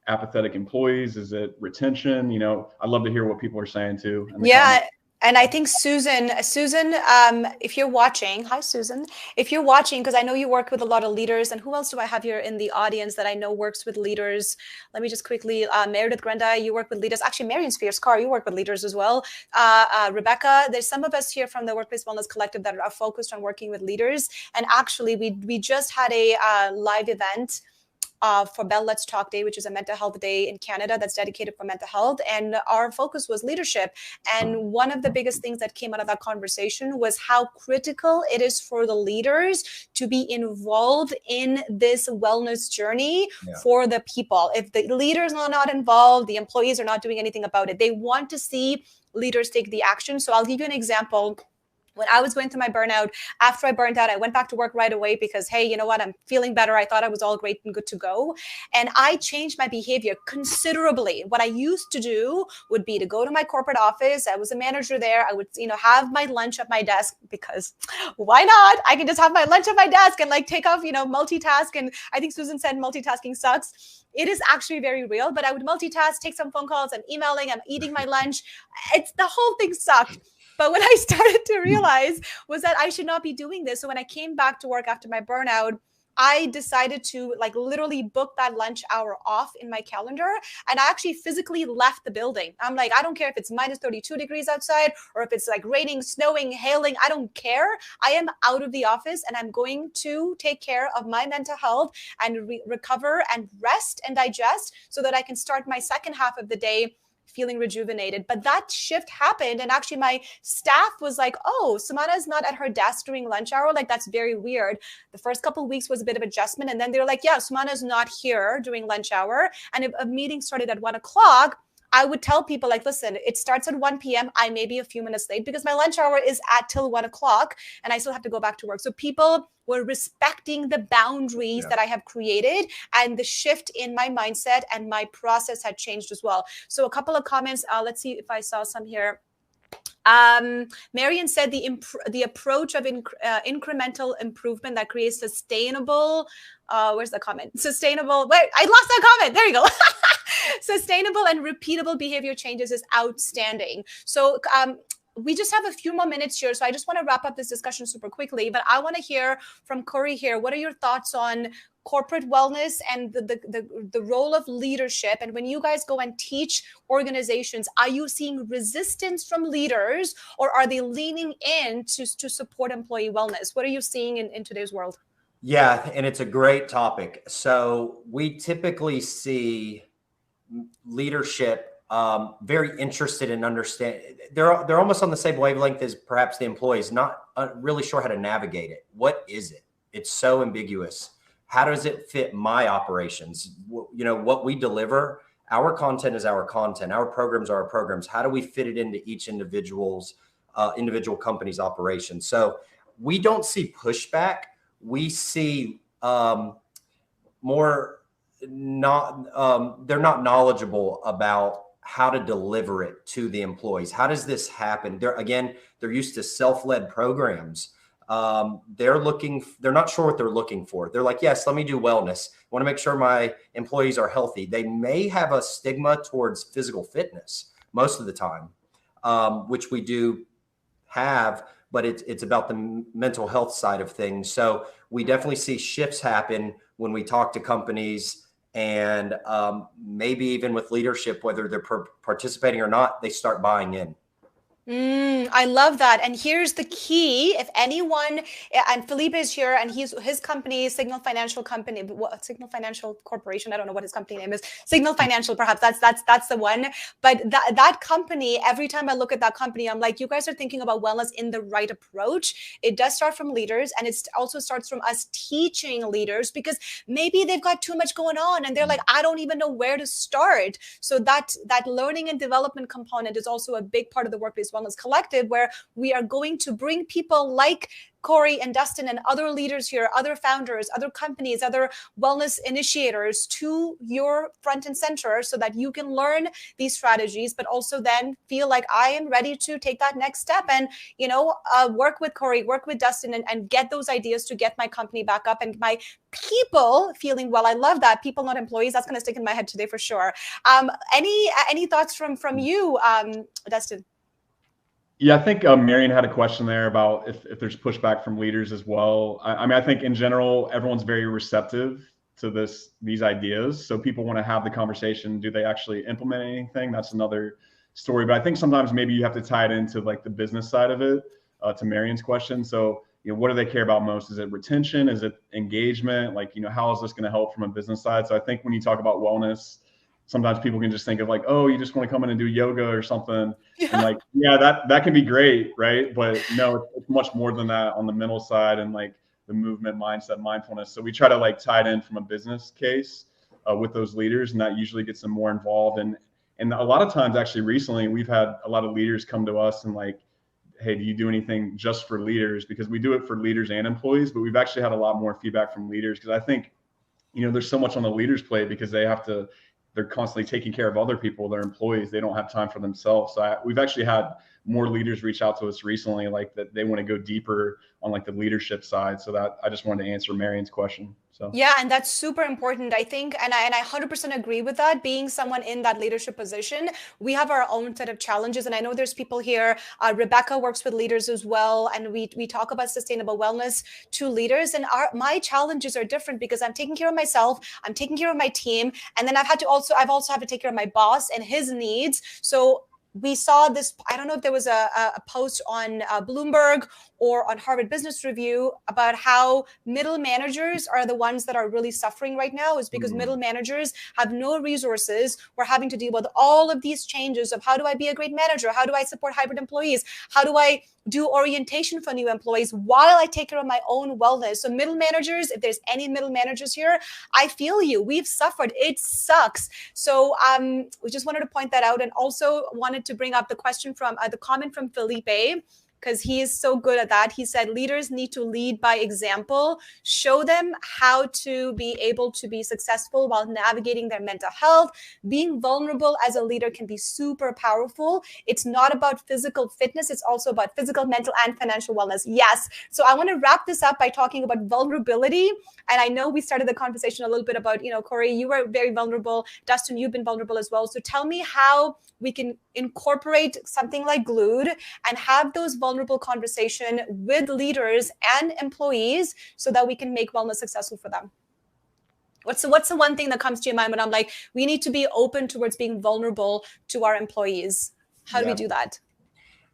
apathetic employees? Is it retention? I'd love to hear what people are saying too. Yeah. And I think Susan, if you're watching, hi, Susan, if you're watching, because I know you work with a lot of leaders, and who else do I have here in the audience that I know works with leaders? Let me just quickly, Meredith Grenda, you work with leaders. Actually, Marion Spears-Carr, you work with leaders as well. Rebecca, there's some of us here from the Workplace Wellness Collective that are focused on working with leaders. And actually, we just had a live event for Bell Let's Talk Day, which is a mental health day in Canada that's dedicated for mental health. And our focus was leadership. And one of the biggest things that came out of that conversation was how critical it is for the leaders to be involved in this wellness journey for the people. If the leaders are not involved, the employees are not doing anything about it. They want to see leaders take the action. So I'll give you an example. When I was going through my burnout, after I burned out, I went back to work right away because, hey, you know what? I'm feeling better. I thought I was all great and good to go. And I changed my behavior considerably. What I used to do would be to go to my corporate office. I was a manager there. I would, have my lunch at my desk, because why not? I can just have my lunch at my desk and like take off, multitask. And I think Susan said multitasking sucks. It is actually very real, but I would multitask, take some phone calls. I'm emailing, I'm eating my lunch. The whole thing sucked. But what I started to realize was that I should not be doing this. So when I came back to work after my burnout, I decided to like literally book that lunch hour off in my calendar. And I actually physically left the building. I'm like, I don't care if it's minus 32 degrees outside or if it's like raining, snowing, hailing. I don't care. I am out of the office and I'm going to take care of my mental health and recover and rest and digest so that I can start my second half of the day feeling rejuvenated. But that shift happened. And actually my staff was like, oh, Samana is not at her desk during lunch hour. Like, that's very weird. The first couple of weeks was a bit of adjustment. And then they were like, yeah, Samana is not here during lunch hour. And if a meeting started at 1 o'clock, I would tell people like, listen, it starts at 1 p.m. I may be a few minutes late because my lunch hour is at till 1 o'clock and I still have to go back to work. So people were respecting the boundaries that I have created, and the shift in my mindset and my process had changed as well. So a couple of comments. Let's see if I saw some here. Marian said the approach of incremental improvement that creates sustainable. Where's the comment? Sustainable. Wait, I lost that comment. There you go. Sustainable and repeatable behavior changes is outstanding. So we just have a few more minutes here, so I just want to wrap up this discussion super quickly. But I want to hear from Corey here. What are your thoughts on corporate wellness and the role of leadership? And when you guys go and teach organizations, are you seeing resistance from leaders, or are they leaning in to support employee wellness? What are you seeing in today's world? Yeah, and it's a great topic. So we typically see leadership very interested in understand. They're almost on the same wavelength as perhaps the employees, not really sure how to navigate it. What is it? It's so ambiguous. How does it fit my operations? You know, what we deliver, our content is our content. Our programs are our programs. How do we fit it into each individual company's operations? So we don't see pushback. We see more they're not knowledgeable about how to deliver it to the employees. How does this happen? They're used to self-led programs. They're not sure what they're looking for. They're like, yes, let me do wellness. I want to make sure my employees are healthy. They may have a stigma towards physical fitness most of the time, which we do have, but it's about the mental health side of things. So we definitely see shifts happen when we talk to companies, and maybe even with leadership, whether they're participating or not, they start buying in. I love that. And here's the key. If anyone, and Felipe is here, and his company, Signal Financial Company, Signal Financial Corporation, I don't know what his company name is. Signal Financial, perhaps that's the one. But that company, every time I look at that company, I'm like, you guys are thinking about wellness in the right approach. It does start from leaders, and it also starts from us teaching leaders, because maybe they've got too much going on and they're like, I don't even know where to start. So that learning and development component is also a big part of the Workplace Wellness Collective, where we are going to bring people like Corey and Dustin and other leaders here, other founders, other companies, other wellness initiators to your front and center, so that you can learn these strategies, but also then feel like I am ready to take that next step and, work with Corey, work with Dustin, and get those ideas to get my company back up and my people feeling well. I love that. People, not employees. That's going to stick in my head today for sure. Any thoughts from you, Dustin? Yeah, I think Marian had a question there about if there's pushback from leaders as well. I mean, I think in general, everyone's very receptive to these ideas. So people want to have the conversation. Do they actually implement anything? That's another story. But I think sometimes maybe you have to tie it into like the business side of it, to Marian's question. So, what do they care about most? Is it retention? Is it engagement? Like, how is this going to help from a business side? So I think when you talk about wellness, sometimes people can just think of like, oh, you just want to come in and do yoga or something. Yeah. And like, yeah, that can be great, right? But no, it's much more than that on the mental side and like the movement, mindset, mindfulness. So we try to like tie it in from a business case with those leaders, and that usually gets them more involved. And a lot of times, actually, recently, we've had a lot of leaders come to us and like, hey, do you do anything just for leaders? Because we do it for leaders and employees, but we've actually had a lot more feedback from leaders, because I think, there's so much on the leaders' plate, because they're constantly taking care of other people, their employees. They don't have time for themselves. So we've actually had more leaders reach out to us recently, like that they want to go deeper on like the leadership side. So that I just wanted to answer Marian's question. So yeah, and that's super important, I think, and I 100% agree with that. Being someone in that leadership position, we have our own set of challenges, and I know there's people here. Rebecca works with leaders as well, and we talk about sustainable wellness to leaders. And my challenges are different, because I'm taking care of myself, I'm taking care of my team, and then I've also had to take care of my boss and his needs. So we saw this, I don't know if there was a post on Bloomberg or on Harvard Business Review about how middle managers are the ones that are really suffering right now, is because middle managers have no resources. We're having to deal with all of these changes of how do I be a great manager? How do I support hybrid employees? How do I do orientation for new employees while I take care of my own wellness. So middle managers, if there's any middle managers here, I feel you. We've suffered. It sucks. So we just wanted to point that out, and also wanted to bring up the question from the comment from Felipe, because he is so good at that. He said, leaders need to lead by example, show them how to be able to be successful while navigating their mental health. Being vulnerable as a leader can be super powerful. It's not about physical fitness. It's also about physical, mental, and financial wellness. Yes. So I want to wrap this up by talking about vulnerability. And I know we started the conversation a little bit about, Corey, you were very vulnerable. Dustin, you've been vulnerable as well. So tell me how we can incorporate something like Glued and have those vulnerable conversation with leaders and employees so that we can make wellness successful for them. What's the one thing that comes to your mind when I'm like, we need to be open towards being vulnerable to our employees? How do we do that?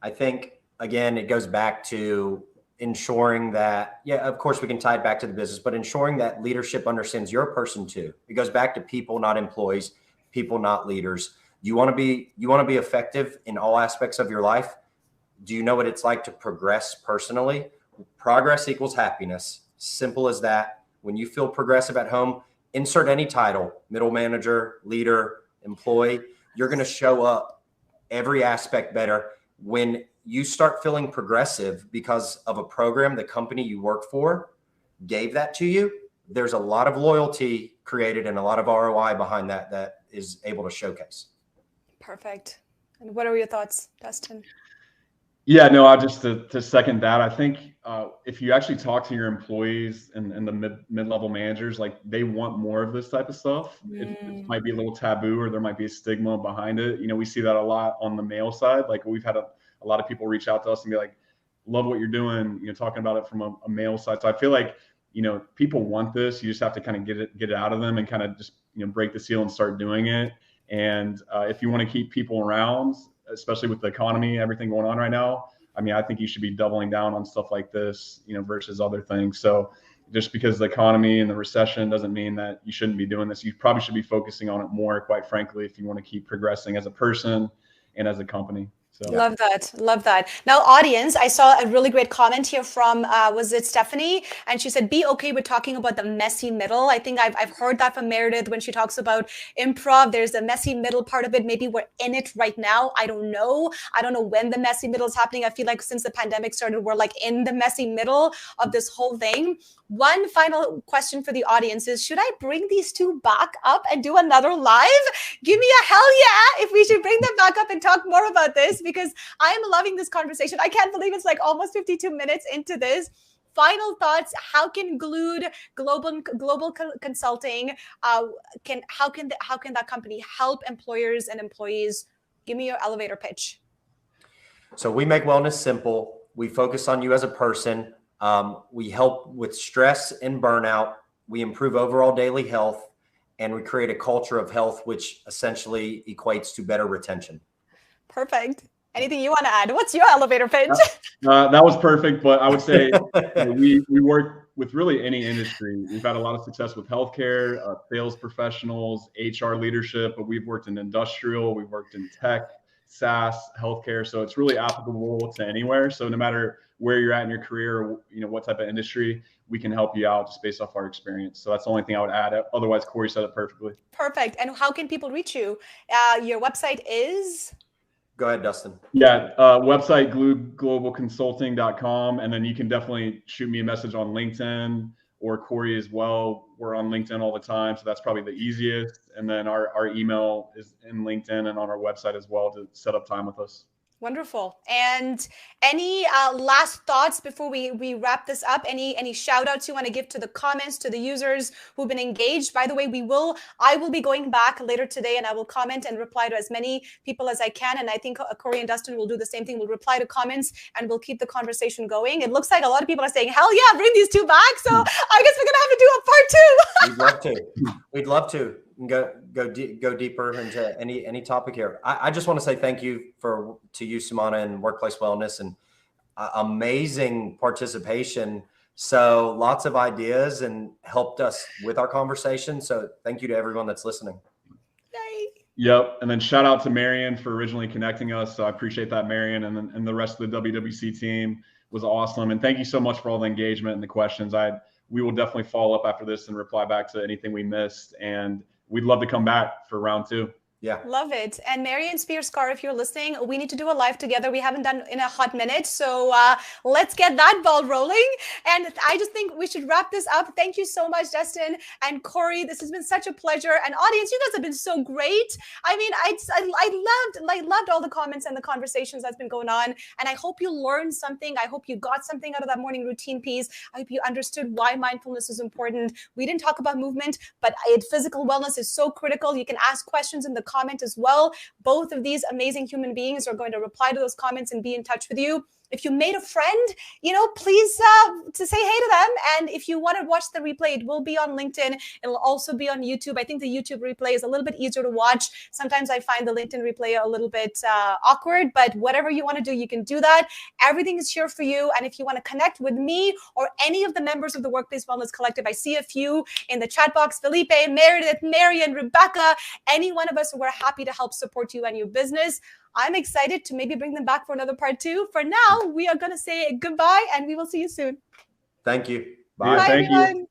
I think, again, it goes back to ensuring that, of course we can tie it back to the business, but ensuring that leadership understands you're a person too. It goes back to people, not employees, people, not leaders. You want to be effective in all aspects of your life. Do you know what it's like to progress personally? Progress equals happiness. Simple as that. When you feel progressive at home, insert any title, middle manager, leader, employee, you're going to show up every aspect better. When you start feeling progressive because of a program the company you work for gave that to you, there's a lot of loyalty created and a lot of ROI behind that is able to showcase. Perfect. And what are your thoughts, Dustin? Yeah, no, I just to second that, I think if you actually talk to your employees and the mid-level managers, like they want more of this type of stuff. It might be a little taboo, or there might be a stigma behind it. We see that a lot on the male side. Like we've had a lot of people reach out to us and be like, love what you're doing, talking about it from a male side. So I feel like, people want this. You just have to kind of get it out of them and kind of just, break the seal and start doing it. And if you want to keep people around, especially with the economy, everything going on right now, I mean, I think you should be doubling down on stuff like this, versus other things. So just because the economy and the recession doesn't mean that you shouldn't be doing this. You probably should be focusing on it more, quite frankly, if you want to keep progressing as a person and as a company. So. Love that. Love that. Now, audience, I saw a really great comment here from, was it Stephanie? And she said, be okay with talking about the messy middle. I think I've heard that from Meredith when she talks about improv. There's a messy middle part of it. Maybe we're in it right now. I don't know. I don't know when the messy middle is happening. I feel like since the pandemic started, we're like in the messy middle of this whole thing. One final question for the audience is, should I bring these two back up and do another live? Give me a hell yeah if we should bring them back up and talk more about this, because I am loving this conversation. I can't believe it's like almost 52 minutes into this. Final thoughts. How can Glued Global Consulting, how can that company help employers and employees? Give me your elevator pitch. So we make wellness simple. We focus on you as a person. We help with stress and burnout. We improve overall daily health, and we create a culture of health, which essentially equates to better retention. Perfect. Anything you want to add? What's your elevator pitch? That was perfect, but I would say we work with really any industry. We've had a lot of success with healthcare, sales professionals, HR leadership, but we've worked in industrial, we've worked in tech, SaaS, healthcare. So it's really applicable to anywhere. So no matter where you're at in your career, or, what type of industry, we can help you out just based off our experience. So that's the only thing I would add. Otherwise, Corey said it perfectly. Perfect. And how can people reach you? Your website is? Go ahead, Dustin. Yeah, website gluedglobalconsulting.com. And then you can definitely shoot me a message on LinkedIn, or Corey as well. We're on LinkedIn all the time, so that's probably the easiest. And then our email is in LinkedIn and on our website as well to set up time with us. Wonderful. And any last thoughts before we wrap this up? Any shout outs you want to give to the comments, to the users who've been engaged? By the way, I will be going back later today, and I will comment and reply to as many people as I can. And I think Corey and Dustin will do the same thing. We'll reply to comments and we'll keep the conversation going. It looks like a lot of people are saying, hell yeah, bring these two back. So I guess we're going to have to do a part 2. We'd love to. We'd love to go deeper into any topic here. I just want to say thank you to you, Samana, and Workplace Wellness, and amazing participation. So lots of ideas and helped us with our conversation. So thank you to everyone that's listening. Yay. Yep. And then shout out to Marion for originally connecting us. So I appreciate that, Marion. And the rest of the WWC team was awesome. And thank you so much for all the engagement and the questions. We will definitely follow up after this and reply back to anything we missed. And we'd love to come back for round 2. Yeah. Love it. And Marion Spears-Carr, if you're listening, we need to do a live together. We haven't done in a hot minute. So let's get that ball rolling. And I just think we should wrap this up. Thank you so much, Justin and Corey. This has been such a pleasure. And audience, you guys have been so great. I mean, I loved all the comments and the conversations that's been going on. And I hope you learned something. I hope you got something out of that morning routine piece. I hope you understood why mindfulness is important. We didn't talk about movement, but physical wellness is so critical. You can ask questions in the comment as well. Both of these amazing human beings are going to reply to those comments and be in touch with you. If you made a friend, please to say hey to them. And if you want to watch the replay, it will be on LinkedIn. It'll also be on YouTube. I think the YouTube replay is a little bit easier to watch. Sometimes I find the LinkedIn replay a little bit awkward, but whatever you want to do, you can do that. Everything is here for you. And if you want to connect with me or any of the members of the Workplace Wellness Collective, I see a few in the chat box, Felipe, Meredith, Marian, Rebecca, any one of us, we're happy to help support you and your business. I'm excited to maybe bring them back for another part 2. For now, we are going to say goodbye and we will see you soon. Thank you. Bye. Thank you.